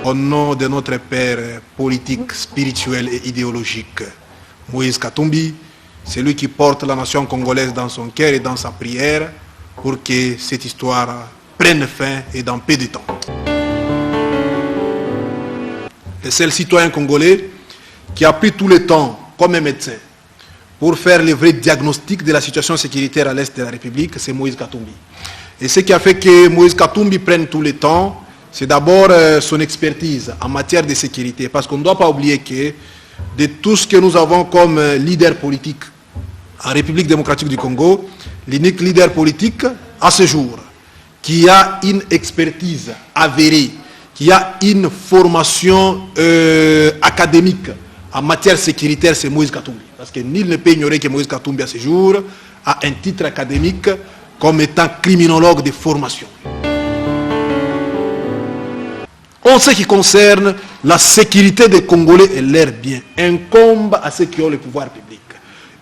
au nom de notre père politique, spirituel et idéologique, Moïse Katumbi, celui qui porte la nation congolaise dans son cœur et dans sa prière pour que cette histoire prenne fin et dans peu de temps. Le seul citoyen congolais qui a pris tout le temps comme un médecin pour faire le vrai diagnostic de la situation sécuritaire à l'est de la République, c'est Moïse Katumbi. Et ce qui a fait que Moïse Katumbi prenne tout le temps, c'est d'abord son expertise en matière de sécurité. Parce qu'on ne doit pas oublier que de tout ce que nous avons comme leader politique en République démocratique du Congo, l'unique leader politique à ce jour qui a une expertise avérée, qui a une formation académique en matière sécuritaire, c'est Moïse Katumbi. Parce que nul ne peut ignorer que Moïse Katumbi à ce jour a un titre académique comme étant criminologue de formation. En ce qui concerne la sécurité des Congolais et leurs biens, incombe à ceux qui ont le pouvoir public.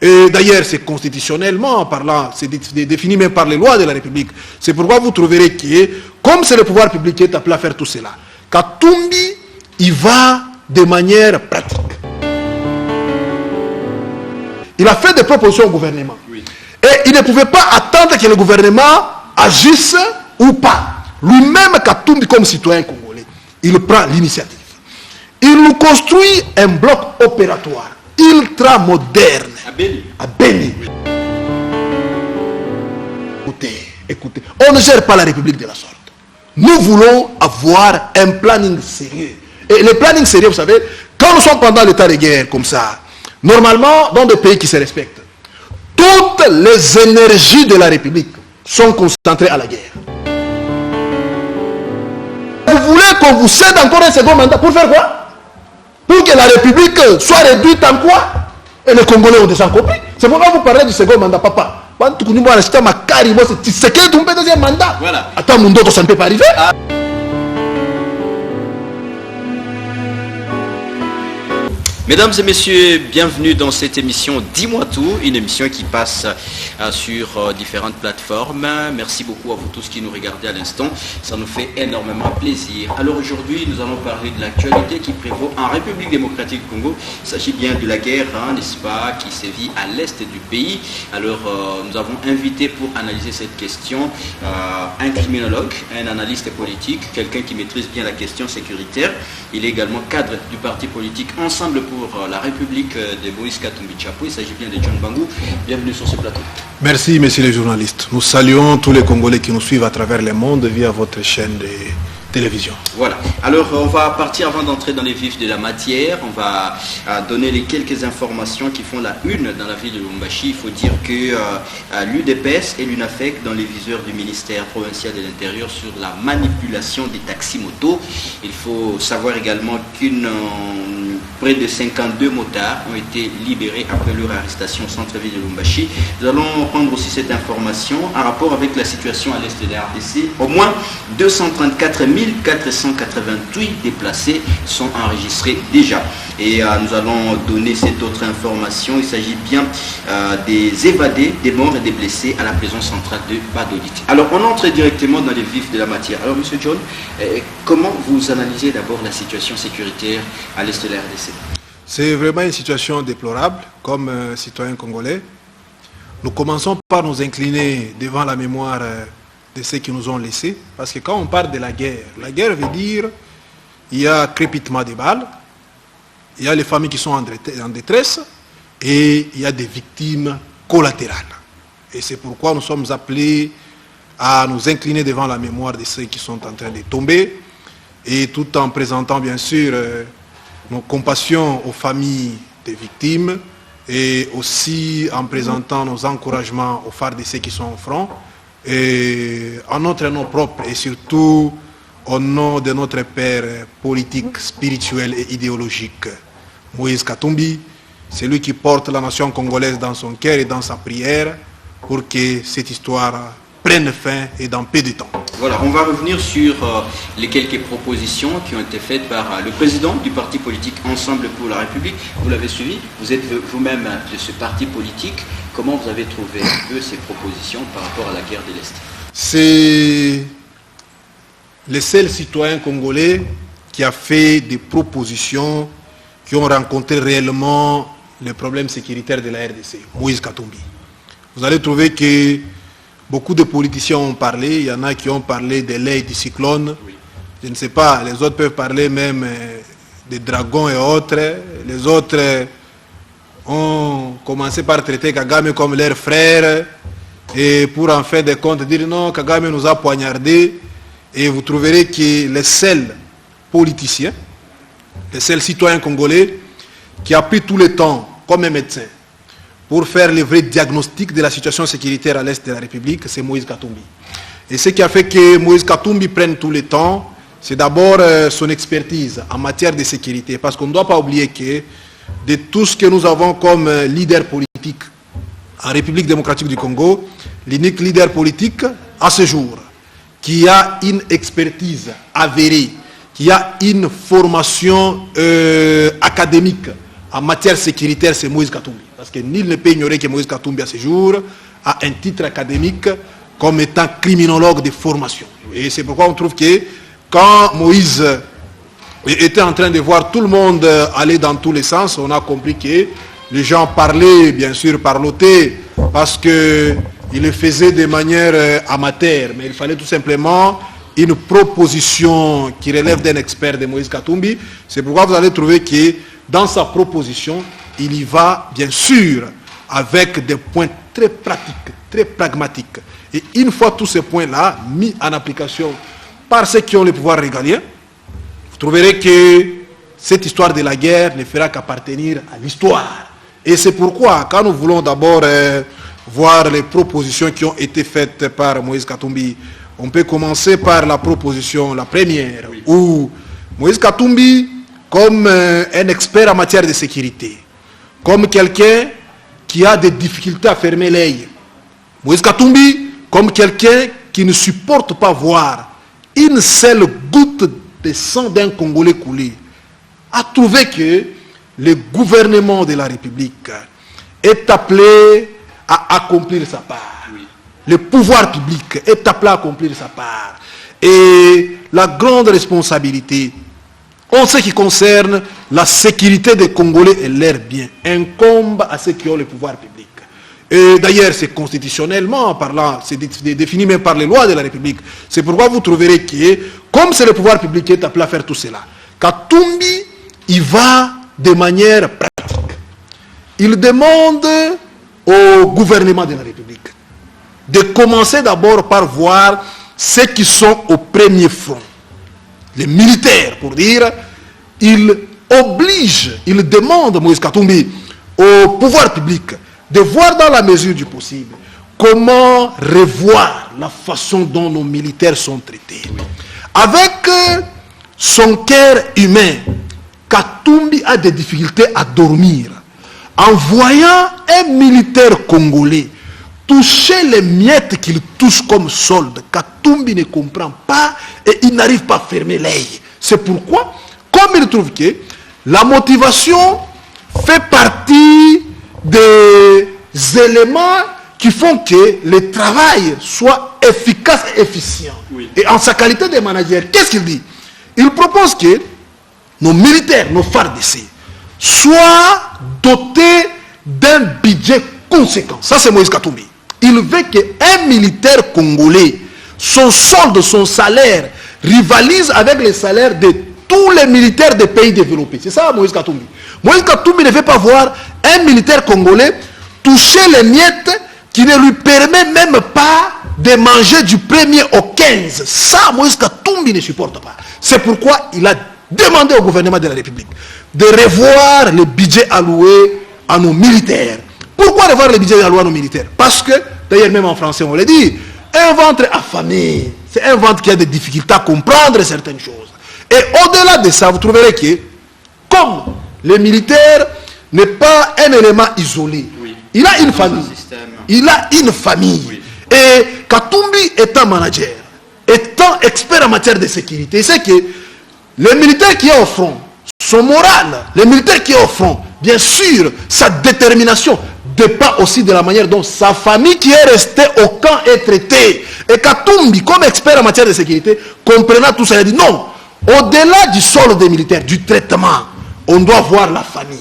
Et d'ailleurs, c'est constitutionnellement parlant, c'est défini même par les lois de la République. C'est pourquoi vous trouverez que, comme c'est le pouvoir public qui est appelé à faire tout cela, Katumbi, il va de manière pratique. Il a fait des propositions au gouvernement. Oui. Et il ne pouvait pas attendre que le gouvernement agisse ou pas. Lui-même, Katumbi, comme citoyen congolais, il prend l'initiative. Il nous construit un bloc opératoire ultra moderne. À Beni. Écoutez, on ne gère pas la République de la sorte. Nous voulons avoir un planning sérieux. Et le planning sérieux, vous savez, quand nous sommes pendant l'état de guerre comme ça, normalement, dans des pays qui se respectent, toutes les énergies de la République sont concentrées à la guerre. Vous voulez qu'on vous cède encore un second mandat pour faire quoi? Pour que la République soit réduite en quoi? Et les Congolais ont déjà compris. C'est pourquoi vous parlez du second mandat, papa. Voilà. Attends, mon dos, ça ne peut pas arriver. Mesdames et messieurs, bienvenue dans cette émission Dis-moi tout, une émission qui passe sur différentes plateformes. Merci beaucoup à vous tous qui nous regardez à l'instant, ça nous fait énormément plaisir. Alors aujourd'hui, nous allons parler de l'actualité qui prévaut en République démocratique du Congo. Il s'agit bien de la guerre, n'est-ce pas, qui sévit à l'est du pays. Alors nous avons invité pour analyser cette question un criminologue, un analyste politique, quelqu'un qui maîtrise bien la question sécuritaire. Il est également cadre du parti politique Ensemble pour la République de Moïse Katumbi Tchapou. Il s'agit bien de John Bangou. Bienvenue sur ce plateau. Merci, messieurs les journalistes. Nous saluons tous les Congolais qui nous suivent à travers le monde via votre chaîne de télévision. Voilà. Alors, on va partir avant d'entrer dans les vifs de la matière. On va donner les quelques informations qui font la une dans la ville de Lubumbashi. Il faut dire que l'UDPS et l'UNAFEC dans les viseurs du ministère provincial de l'Intérieur sur la manipulation des taxis-motos. Il faut savoir également près de 52 motards ont été libérés après leur arrestation au centre-ville de Lubumbashi. Nous allons prendre aussi cette information en rapport avec la situation à l'est de la RDC. Au moins 234 488 déplacés sont enregistrés déjà. Et nous allons donner cette autre information. Il s'agit bien des évadés, des morts et des blessés à la prison centrale de Badolit. Alors on entre directement dans les vifs de la matière. Alors Monsieur John, comment vous analysez d'abord la situation sécuritaire à l'est de la RDC? C'est vraiment une situation déplorable comme citoyen congolais. Nous commençons par nous incliner devant la mémoire de ceux qui nous ont laissés. Parce que quand on parle de la guerre veut dire il y a crépitement des balles, il y a les familles qui sont en détresse et il y a des victimes collatérales. Et c'est pourquoi nous sommes appelés à nous incliner devant la mémoire de ceux qui sont en train de tomber et tout en présentant bien sûr nos compassions aux familles des victimes et aussi en présentant nos encouragements aux phares de ceux qui sont au front et en notre nom propre et surtout au nom de notre père politique, spirituel et idéologique, Moïse Katumbi, celui qui porte la nation congolaise dans son cœur et dans sa prière pour que cette histoire prenne fin et dans peu de temps. Voilà, on va revenir sur les quelques propositions qui ont été faites par le président du parti politique Ensemble pour la République. Vous l'avez suivi, vous êtes vous-même de ce parti politique. Comment vous avez trouvé un peu ces propositions par rapport à la guerre de l'Est? C'est les seuls citoyens congolais qui a fait des propositions qui ont rencontré réellement les problèmes sécuritaires de la RDC, Moïse Katumbi. Vous allez trouver que beaucoup de politiciens ont parlé, il y en a qui ont parlé de l'œil du cyclone, je ne sais pas, les autres peuvent parler même des dragons et autres, les autres ont commencé par traiter Kagame comme leur frère, et pour en fin de compte dire non, Kagame nous a poignardés, et vous trouverez que les seuls politiciens, les seuls citoyens congolais qui a pris tout le temps comme un médecin pour faire le vrai diagnostic de la situation sécuritaire à l'est de la République, c'est Moïse Katumbi. Et ce qui a fait que Moïse Katumbi prenne tout le temps, c'est d'abord son expertise en matière de sécurité, parce qu'on ne doit pas oublier que de tout ce que nous avons comme leader politique en République démocratique du Congo, l'unique leader politique à ce jour qui a une expertise avérée, qui a une formation académique en matière sécuritaire, c'est Moïse Katumbi. Parce que nul ne peut ignorer que Moïse Katumbi à ce jour a un titre académique comme étant criminologue de formation. Et c'est pourquoi on trouve que quand Moïse était en train de voir tout le monde aller dans tous les sens, on a compris que les gens parlaient, bien sûr, parlotaient, parce qu'ils le faisaient de manière amateur. Mais il fallait tout simplement une proposition qui relève d'un expert de Moïse Katumbi. C'est pourquoi vous allez trouver que dans sa proposition, il y va, bien sûr, avec des points très pratiques, très pragmatiques. Et une fois tous ces points-là mis en application par ceux qui ont le pouvoir régalien, vous trouverez que cette histoire de la guerre ne fera qu'appartenir à l'histoire. Et c'est pourquoi, quand nous voulons d'abord voir les propositions qui ont été faites par Moïse Katumbi, on peut commencer par la proposition, la première, où Moïse Katumbi, comme un expert en matière de sécurité, comme quelqu'un qui a des difficultés à fermer l'œil, Moïse Katumbi, comme quelqu'un qui ne supporte pas voir une seule goutte de sang d'un Congolais couler, a trouvé que le gouvernement de la République est appelé à accomplir sa part. Oui. Le pouvoir public est appelé à accomplir sa part. Et la grande responsabilité, en ce qui concerne la sécurité des Congolais et leurs biens, incombe à ceux qui ont le pouvoir public. Et d'ailleurs, c'est constitutionnellement parlant, c'est défini même par les lois de la République. C'est pourquoi vous trouverez que, comme c'est le pouvoir public qui est appelé à faire tout cela, Katumbi, il va de manière pratique. Il demande au gouvernement de la République de commencer d'abord par voir ceux qui sont au premier front. Les militaires, pour dire, il oblige, il demande, Moïse Katumbi, au pouvoir public de voir dans la mesure du possible comment revoir la façon dont nos militaires sont traités. Avec son cœur humain, Katumbi a des difficultés à dormir. En voyant un militaire congolais toucher les miettes qu'il touche comme solde, Katumbi ne comprend pas et il n'arrive pas à fermer l'œil. C'est pourquoi, comme il trouve que la motivation fait partie des éléments qui font que le travail soit efficace et efficient. Oui. Et en sa qualité de manager, qu'est-ce qu'il dit? Il propose que nos militaires, nos FARDC, soient dotés d'un budget conséquent. Ça, c'est Moïse Katumbi. Il veut qu'un militaire congolais, son solde, son salaire, rivalise avec les salaires de tous les militaires des pays développés. C'est ça, Moïse Katumbi. Moïse Katumbi ne veut pas voir un militaire congolais toucher les miettes qui ne lui permet même pas de manger du 1er au 15. Ça, Moïse Katumbi ne supporte pas. C'est pourquoi il a demandé au gouvernement de la République de revoir le budget alloué à nos militaires. Pourquoi revoir le budget alloué à nos militaires? Parce que, d'ailleurs même en français on le dit, un ventre affamé, c'est un ventre qui a des difficultés à comprendre certaines choses. Et au-delà de ça, vous trouverez que, comme le militaire n'est pas un élément isolé, oui. Il a une famille. Il a une famille. Oui. Et Katumbi étant manager, étant expert en matière de sécurité, c'est que le militaire qui est au front, son moral, le militaire qui est au front, bien sûr, sa détermination dépend aussi de la manière dont sa famille qui est restée au camp est traitée. Et Katumbi, comme expert en matière de sécurité, comprenant tout ça, il a dit non, Au-delà du sol des militaires, du traitement, on doit voir la famille.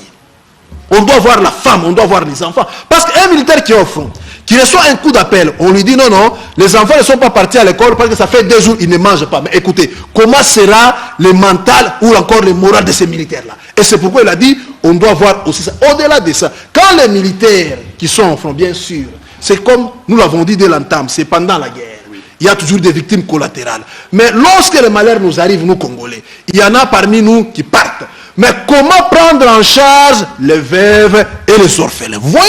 On doit voir la femme, on doit voir les enfants. Parce qu'un militaire qui est au front, qui reçoit un coup d'appel, on lui dit non, non, les enfants ne sont pas partis à l'école parce que ça fait 2 jours, ils ne mangent pas. Mais écoutez, comment sera le mental ou encore le moral de ces militaires-là? Et c'est pourquoi il a dit, on doit voir aussi ça. Au-delà de ça, quand les militaires qui sont au front, bien sûr, c'est comme nous l'avons dit dès l'entame, c'est pendant la guerre. Il y a toujours des victimes collatérales. Mais lorsque le malheur nous arrive, nous Congolais, il y en a parmi nous qui partent. Mais comment prendre en charge les veuves et les orphelins? Vous voyez?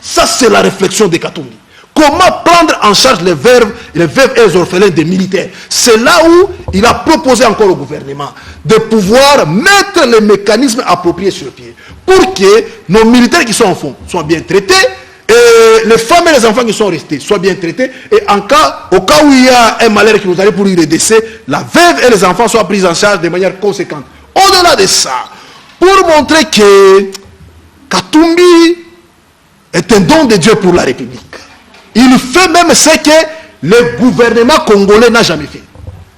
Ça, c'est la réflexion de Katumbi. Comment prendre en charge les veuves et les orphelins des militaires? C'est là où il a proposé encore au gouvernement de pouvoir mettre les mécanismes appropriés sur pied pour que nos militaires qui sont en fond soient bien traités et les femmes et les enfants qui sont restés soient bien traités. Et au cas où il y a un malheur qui nous arrive pour le décès, la veuve et les enfants soient pris en charge de manière conséquente. Au-delà de ça, pour montrer que Katumbi est un don de Dieu pour la République. Il fait même ce que le gouvernement congolais n'a jamais fait.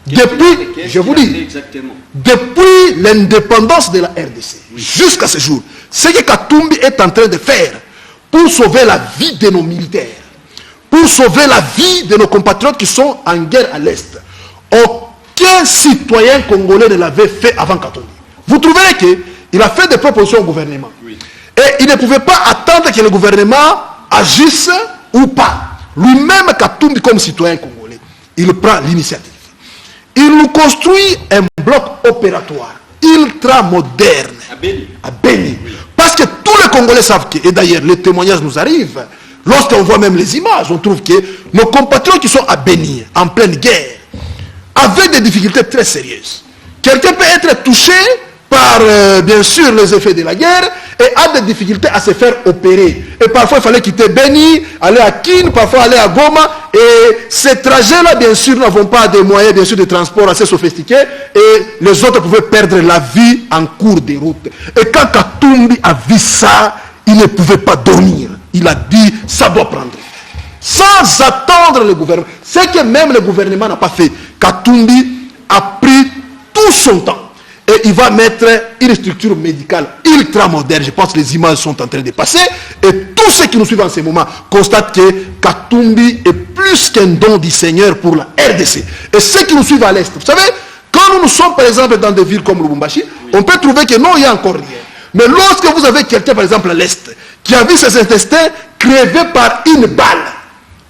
Depuis, je vous dis, depuis l'indépendance de la RDC, jusqu'à ce jour, ce que Katumbi est en train de faire pour sauver la vie de nos militaires, pour sauver la vie de nos compatriotes qui sont en guerre à l'Est, aucun citoyen congolais ne l'avait fait avant Katumbi. Vous trouverez qu'il a fait des propositions au gouvernement. Oui. Et il ne pouvait pas attendre que le gouvernement agisse ou pas. Lui-même, Katumbi, comme citoyen congolais, il prend l'initiative. Il nous construit un bloc opératoire ultra moderne à Beni. Oui. Parce que tous les Congolais savent que, et d'ailleurs les témoignages nous arrivent, lorsqu'on voit même les images, on trouve que nos compatriotes qui sont à Beni, en pleine guerre, avaient des difficultés très sérieuses. Quelqu'un peut être touché par, bien sûr, les effets de la guerre et a des difficultés à se faire opérer. Et parfois, il fallait quitter Beni, aller à Kin, parfois aller à Goma. Et ces trajets-là, bien sûr, n'avons pas des moyens, bien sûr, de transport assez sophistiqués. Et les autres pouvaient perdre la vie en cours de route. Et quand Katumbi a vu ça, il ne pouvait pas dormir. Il a dit, ça doit prendre. Sans attendre le gouvernement. C'est que même le gouvernement n'a pas fait. Katumbi a pris tout son temps. Et il va mettre une structure médicale ultra moderne. Je pense que les images sont en train de passer. Et tous ceux qui nous suivent en ce moment constatent que Katumbi est plus qu'un don du Seigneur pour la RDC. Et ceux qui nous suivent à l'Est, vous savez, quand nous sommes par exemple dans des villes comme Lubumbashi, on peut trouver que non, il y a encore rien. Mais lorsque vous avez quelqu'un par exemple à l'Est, qui a vu ses intestins crevés par une balle,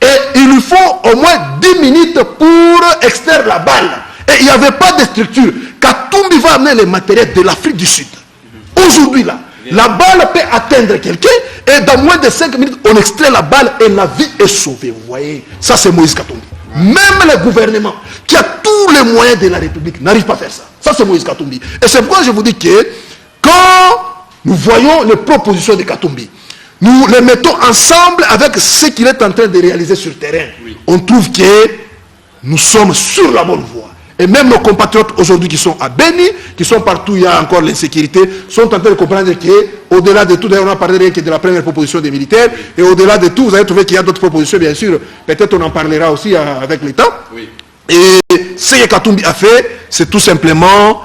et il lui faut au moins 10 minutes pour extraire la balle, et il n'y avait pas de structure, Katumbi va amener les matériels de l'Afrique du Sud. Aujourd'hui, là, la balle peut atteindre quelqu'un et dans moins de 5 minutes, on extrait la balle et la vie est sauvée. Vous voyez, ça c'est Moïse Katumbi. Même le gouvernement qui a tous les moyens de la République n'arrive pas à faire ça. Ça c'est Moïse Katumbi. Et c'est pourquoi je vous dis que quand nous voyons les propositions de Katumbi, nous les mettons ensemble avec ce qu'il est en train de réaliser sur le terrain. On trouve que nous sommes sur la bonne voie. Et même nos compatriotes aujourd'hui qui sont à Beni, qui sont partout, il y a encore l'insécurité, sont en train de comprendre qu'au-delà de tout, d'ailleurs on a parlé rien que de la première proposition des militaires, et au-delà de tout, vous allez trouver qu'il y a d'autres propositions, bien sûr, peut-être on en parlera aussi avec l'État. Oui. Et ce que Katumbi a fait, c'est tout simplement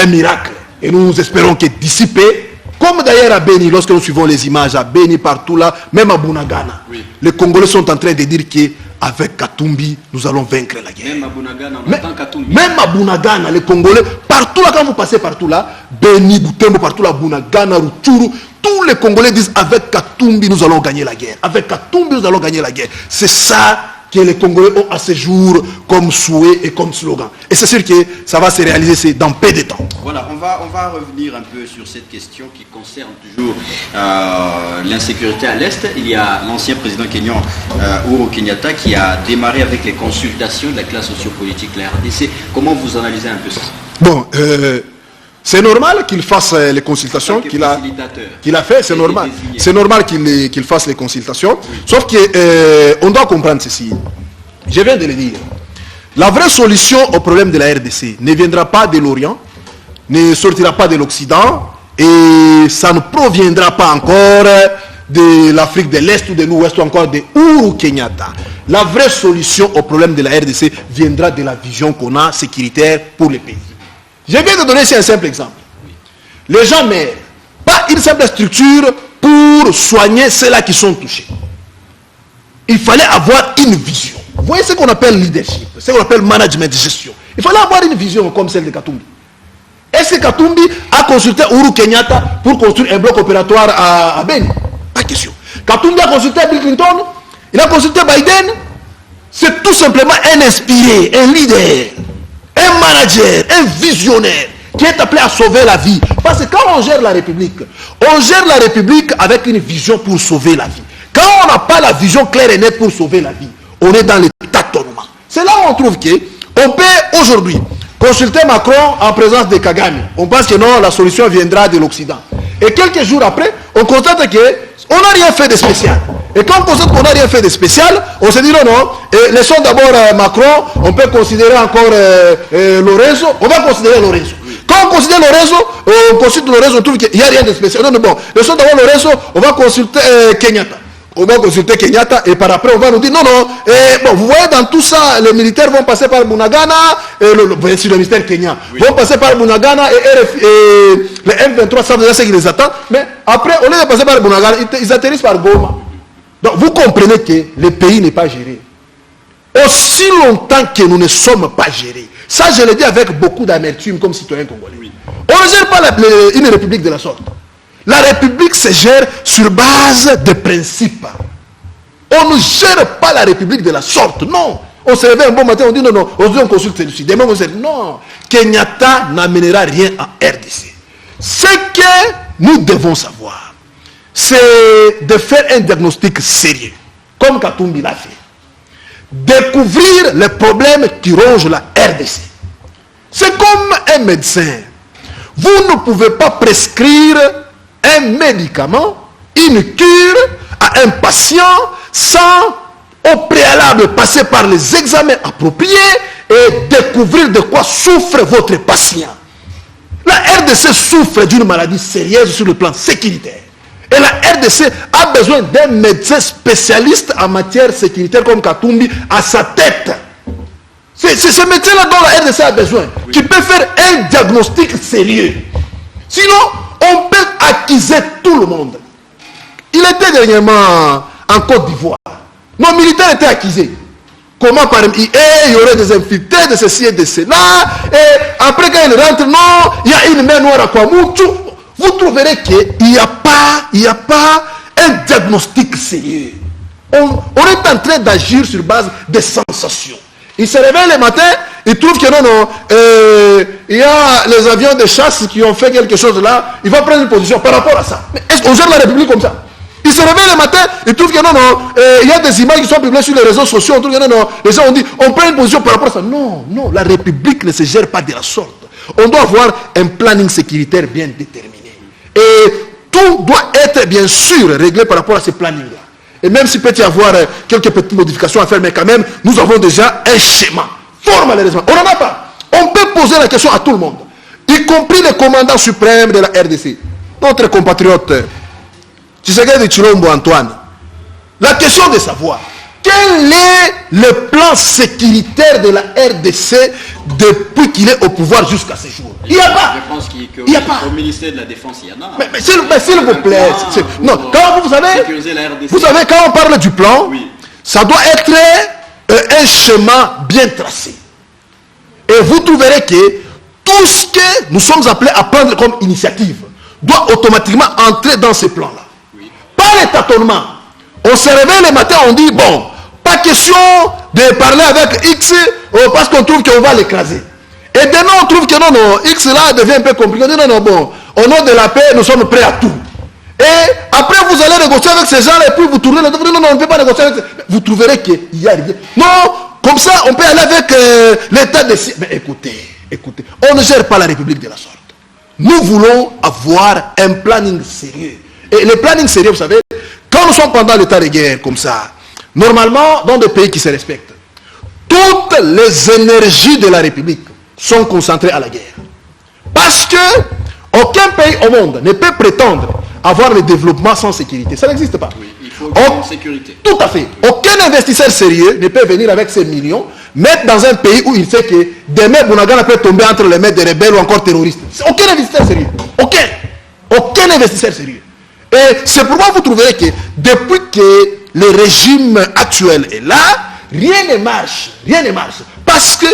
un miracle. Et nous espérons que d'ici peu, comme d'ailleurs à Beni, lorsque nous suivons les images, à Beni, partout là, même à Bunagana, les Congolais sont en train de dire que avec Katumbi, nous allons vaincre la guerre. Même à Bunagana, on attend Katumbi. Même à Bunagana, les Congolais, partout là, quand vous passez partout là, Beni, Butembo, partout là, Bunagana, Rutshuru, tous les Congolais disent avec Katumbi, nous allons gagner la guerre. Avec Katumbi, nous allons gagner la guerre. C'est ça que les Congolais ont à ce jour comme souhait et comme slogan. Et c'est sûr que ça va se réaliser dans peu de temps. Voilà, on va revenir un peu sur cette question qui concerne toujours l'insécurité à l'Est. Il y a l'ancien président kenyan Uhuru Kenyatta qui a démarré avec les consultations de la classe sociopolitique, la RDC. Comment vous analysez un peu ça? Bon, c'est normal qu'il fasse les consultations qu'il a fait, c'est normal. C'est normal qu'il fasse les consultations. Oui. Sauf qu'on doit comprendre ceci. Je viens de le dire. La vraie solution au problème de la RDC ne viendra pas de l'Orient, ne sortira pas de l'Occident, et ça ne proviendra pas encore de l'Afrique de l'Est ou de l'Ouest ou encore de Uhuru Kenyatta. La vraie solution au problème de la RDC viendra de la vision qu'on a sécuritaire pour les pays. Je viens de donner ici un simple exemple. Les gens meurent. Pas une simple structure pour soigner ceux-là qui sont touchés. Il fallait avoir une vision. Vous voyez ce qu'on appelle leadership, ce qu'on appelle management de gestion. Il fallait avoir une vision comme celle de Katumbi. Est-ce que Katumbi a consulté Uhuru Kenyatta pour construire un bloc opératoire à Beni? Pas question. Katumbi a consulté Bill Clinton, il a consulté Biden. C'est tout simplement un inspiré, un leader, un manager, un visionnaire qui est appelé à sauver la vie. Parce que quand on gère la République avec une vision pour sauver la vie. Quand on n'a pas la vision claire et nette pour sauver la vie, on est dans le tâtonnement. C'est là où on trouve qu'on peut aujourd'hui consulter Macron en présence de Kagame. On pense que non, la solution viendra de l'Occident. Et quelques jours après, on constate qu'on n'a rien fait de spécial. Et quand on constate qu'on n'a rien fait de spécial, on se dit non, laissons d'abord Macron, on peut considérer encore Lorenzo, on va considérer Lorenzo. Quand on considère Lorenzo, on trouve qu'il n'y a rien de spécial. Non, bon, laissons d'abord Lorenzo, on va consulter Kenyatta. On va consulter Kenyatta et par après on va nous dire non, bon, vous voyez dans tout ça, les militaires vont passer par Bunagana, sur le ministère Kenya, vont passer par Bunagana et les M23 savent déjà ce qui les attend, mais après, au lieu de passer par Bunagana, ils atterrissent par Goma. Donc vous comprenez que le pays n'est pas géré. Aussi longtemps que nous ne sommes pas gérés, ça je le dis avec beaucoup d'amertume comme citoyen congolais. Oui. On ne gère pas une république de la sorte. La République se gère sur base de principes. On ne gère pas la République de la sorte. Non. On se réveille un bon matin, on dit non, aujourd'hui on consulte celui-ci. Demain on se dit non. Kenyatta n'amènera rien en RDC. Ce que nous devons savoir, c'est de faire un diagnostic sérieux, comme Katumbi l'a fait. Découvrir les problèmes qui rongent la RDC. C'est comme un médecin. Vous ne pouvez pas prescrire un médicament, une cure à un patient sans au préalable passer par les examens appropriés et découvrir de quoi souffre votre patient. La RDC souffre d'une maladie sérieuse sur le plan sécuritaire. Et la RDC a besoin d'un médecin spécialiste en matière sécuritaire comme Katumbi à sa tête. C'est ce médecin-là dont la RDC a besoin, qui peut faire un diagnostic sérieux. Sinon, on peut accuser tout le monde. Il était dernièrement en Côte d'Ivoire. Nos militaires étaient accusés. Comment par il y aurait des infiltrés de ceci et de cela. Et après quand ils rentrent, non, il y a une main noire à Kwamoutou. Vous trouverez qu'il n'y a pas un diagnostic sérieux. On est en train d'agir sur base des sensations. Il se réveille le matin, il trouve que non, il y a les avions de chasse qui ont fait quelque chose là, il va prendre une position par rapport à ça. Mais est-ce qu'on gère la République comme ça? Il se réveille le matin, il trouve que non, il y a des images qui sont publiées sur les réseaux sociaux, on trouve que non, les gens ont dit, on prend une position par rapport à ça. Non, la République ne se gère pas de la sorte. On doit avoir un planning sécuritaire bien déterminé. Et tout doit être bien sûr réglé par rapport à ce planning-là. Et même s'il peut y avoir quelques petites modifications à faire, mais quand même, nous avons déjà un schéma. Fort malheureusement. On n'en a pas. On peut poser la question à tout le monde, y compris le commandant suprême de la RDC, notre compatriote Tshisekedi Tshilombo Antoine. La question de savoir quel est le plan sécuritaire de la RDC depuis qu'il est au pouvoir jusqu'à ce jour. Il n'y a pas. Je pense qu'il y a pas. Au ministère de la Défense, il y en a. Mais s'il vous plaît. Non, quand vous savez, quand on parle du plan, oui, ça doit être un schéma bien tracé. Et vous trouverez que tout ce que nous sommes appelés à prendre comme initiative doit automatiquement entrer dans ce plan-là. Oui. Pas les tâtonnements. On se réveille le matin, on dit, bon, pas question de parler avec X parce qu'on trouve qu'on va l'écraser. Et demain, on trouve que non, X là devient un peu compliqué. On dit, non, bon, au nom de la paix, nous sommes prêts à tout. Et après, vous allez négocier avec ces gens-là et puis vous tournez, non, on ne peut pas négocier avec ces... Vous trouverez qu'il y a rien. Non, comme ça, on peut aller avec l'état de... Mais écoutez, on ne gère pas la République de la sorte. Nous voulons avoir un planning sérieux. Et le planning sérieux, vous savez, quand nous sommes pendant l'état de guerre comme ça, normalement, dans des pays qui se respectent, toutes les énergies de la République sont concentrées à la guerre. Parce que aucun pays au monde ne peut prétendre avoir le développement sans sécurité. Ça n'existe pas. Oui, il faut une sécurité. Tout à fait. Aucun investisseur sérieux ne peut venir avec ses millions, mettre dans un pays où il sait que demain Bounagana peut tomber entre les mains des rebelles ou encore terroristes. Aucun investisseur sérieux. Aucun investisseur sérieux. Et c'est pourquoi vous trouverez que depuis que le régime actuel est là, rien ne marche. Rien ne marche. Parce que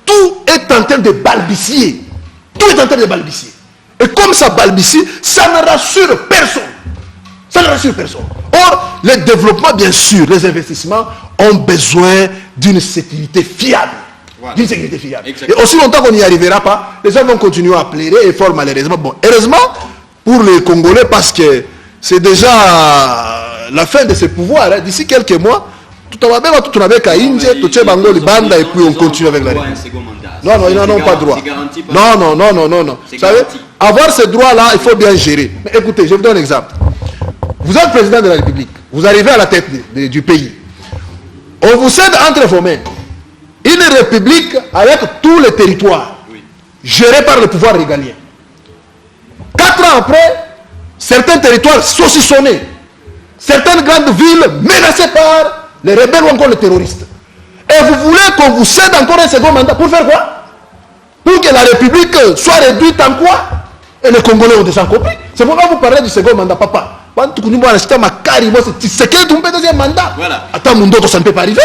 tout est en train de balbutier. Tout est en train de balbutier. Et comme ça balbutie, ça ne rassure personne. Ça ne rassure personne. Or, le développement, bien sûr, les investissements ont besoin d'une sécurité fiable. Voilà. D'une sécurité fiable. Exactement. Et aussi longtemps qu'on n'y arrivera pas, les gens vont continuer à plaider et fort malheureusement. Bon, heureusement pour les Congolais, parce que c'est déjà la fin de ce pouvoir. Hein. D'ici quelques mois, tout va bien, tout avec Kaïnje, tout le Bango, Banda, et puis on continue avec la République. Non, ils n'en ont pas droit. Non. Vous savez, avoir ce droit-là, il faut bien gérer. Mais écoutez, je vous donne un exemple. Vous êtes président de la République, vous arrivez à la tête du pays. On vous cède entre vos mains une république avec tous les territoires, gérés par le pouvoir régalien. 4 ans après, certains territoires saucissonnés, certaines grandes villes menacées par les rebelles ou encore les terroristes. Et vous voulez qu'on vous cède encore un second mandat pour faire quoi? Pour que la République soit réduite en quoi? Et les Congolais ont déjà compris. C'est pourquoi vous parlez du second mandat, papa. C'est ce que tu deuxième mandat. Attends, mon dos, ça ne peut pas arriver.